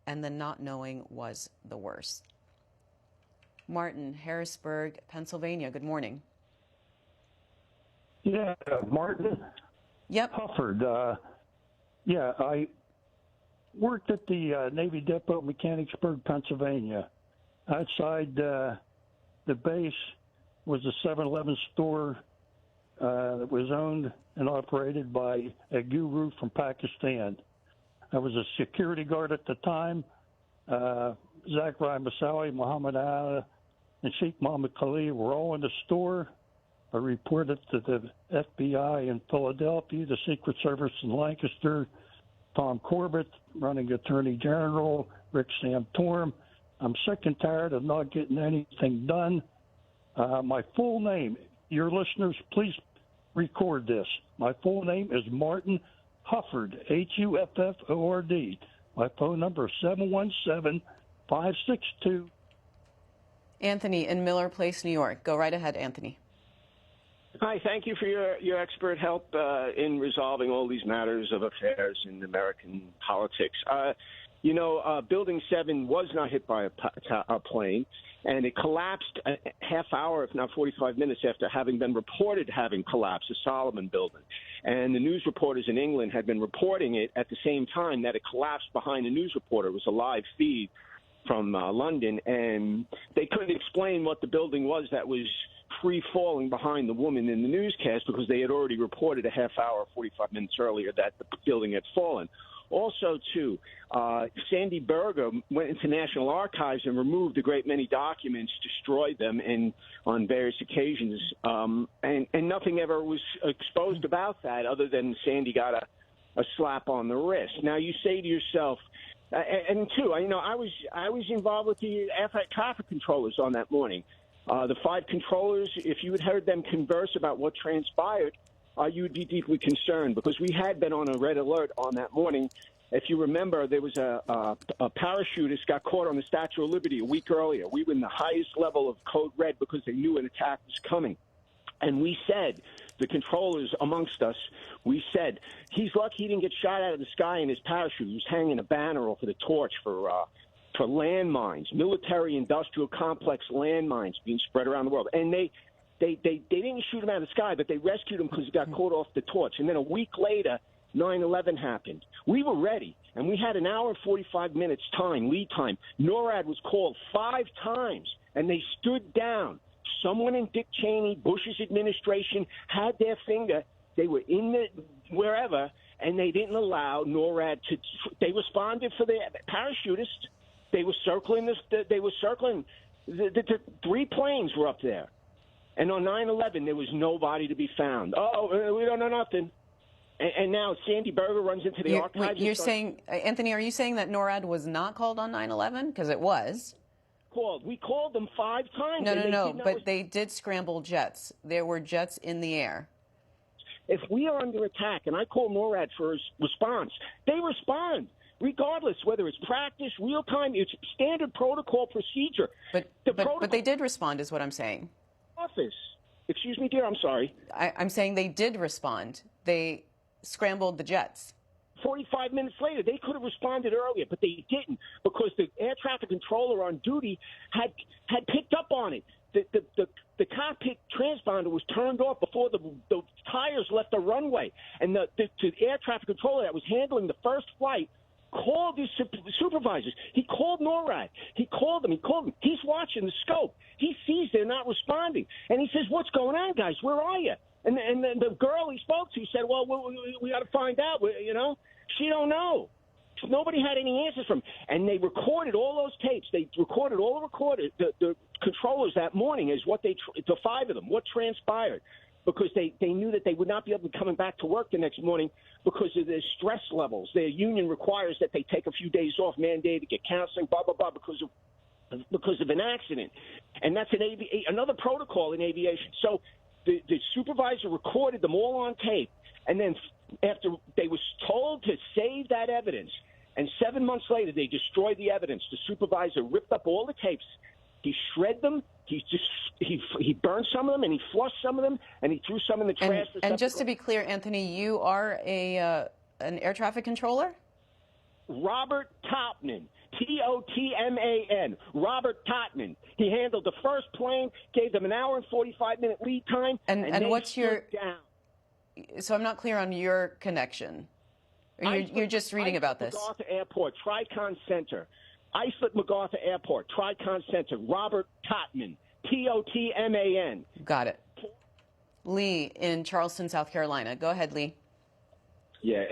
and the not knowing was the worst. Martin, Harrisburg, Pennsylvania. Good morning. Yeah, Martin. Yep. Hufford. I worked at the Navy Depot, Mechanicsburg, Pennsylvania. Outside the base was a 7-Eleven store that was owned and operated by a guru from Pakistan. I was a security guard at the time. Zachariah Masawi, Muhammad Ali, and Sheikh Mohammed Khalid were all in the store. I reported to the FBI in Philadelphia, the Secret Service in Lancaster, Tom Corbett, running Attorney General, Rick Santorum. I'm sick and tired of not getting anything done. My full name, your listeners, please record this. My full name is Martin Hufford, Hufford. My phone number is 717-562. Anthony in Miller Place, New York. Go right ahead, Anthony. Hi, thank you for your expert help in resolving all these matters of affairs in American politics. Building 7 was not hit by a plane, and it collapsed a half hour, if not 45 minutes, after having been reported having collapsed, the Solomon building. And the news reporters in England had been reporting it at the same time that it collapsed behind a news reporter. It was a live feed from London, and they couldn't explain what the building was that was free-falling behind the woman in the newscast because they had already reported a half hour, 45 minutes earlier that the building had fallen. Also, too, Sandy Berger went into National Archives and removed a great many documents, destroyed them on various occasions, and nothing ever was exposed about that other than Sandy got a slap on the wrist. Now, you say to yourself, and two, I was involved with the traffic controllers on that morning. The 5 controllers, if you had heard them converse about what transpired, you would be deeply concerned because we had been on a red alert on that morning. If you remember, there was a parachutist got caught on the Statue of Liberty a week earlier. We were in the highest level of code red because they knew an attack was coming. And we said, the controllers amongst us, we said, he's lucky he didn't get shot out of the sky in his parachute. He was hanging a banner off of the torch for landmines, military-industrial complex landmines being spread around the world. And they didn't shoot him out of the sky, but they rescued him because he got caught off the torch. And then a week later, 9/11 happened. We were ready, and we had an hour and 45 minutes lead time. NORAD was called 5 times, and they stood down. Someone in Dick Cheney, Bush's administration, had their finger. They were in the wherever, and they didn't allow NORAD to. They responded for the parachutists. They were circling this. They were circling. The 3 planes were up there, and on 9/11 there was nobody to be found. Oh, we don't know nothing. And now Sandy Berger runs into the archives. You're saying, Anthony, are you saying that NORAD was not called on 9/11? Because it was. We called them 5 times. No, but they did scramble jets. There were jets in the air. If we are under attack, and I call NORAD for a response, they respond. Regardless, whether it's practice, real time, it's standard protocol procedure. But they did respond, is what I'm saying. Office. Excuse me, dear, I'm sorry. I'm saying they did respond. They scrambled the jets. 45 minutes later, they could have responded earlier, but they didn't because the air traffic controller on duty had picked up on it. The cockpit transponder was turned off before the tires left the runway, and the air traffic controller that was handling the first flight called his supervisors. He called NORAD. He called them. He's watching the scope. He sees they're not responding, and he says, "What's going on, guys? Where are you?" And the girl he spoke to said, "Well, we got to find out. She don't know." Nobody had any answers from him. And they recorded all those tapes. They recorded the controllers that morning as the 5 of them, what transpired. Because they knew that they would not be able to be coming back to work the next morning because of their stress levels. Their union requires that they take a few days off, mandated, get counseling, blah, blah, blah, because of an accident. And that's another protocol in aviation. So the supervisor recorded them all on tape. And then after they were told to save that evidence, and 7 months later they destroyed the evidence, the supervisor ripped up all the tapes. He shredded them. He burned some of them, and he flushed some of them, and he threw some in the trash. And just to be clear, Anthony, you are an air traffic controller? Robert Topman, M-A-N, Robert Totman. He handled the first plane, gave them an hour and 45-minute lead time, and what's your down. So I'm not clear on your connection. You're just reading about this. MacArthur Airport, Tricon Center. Islip MacArthur Airport, Tricon Center, Robert Totman, Totman. Got it. Lee in Charleston, South Carolina. Go ahead, Lee. Yeah,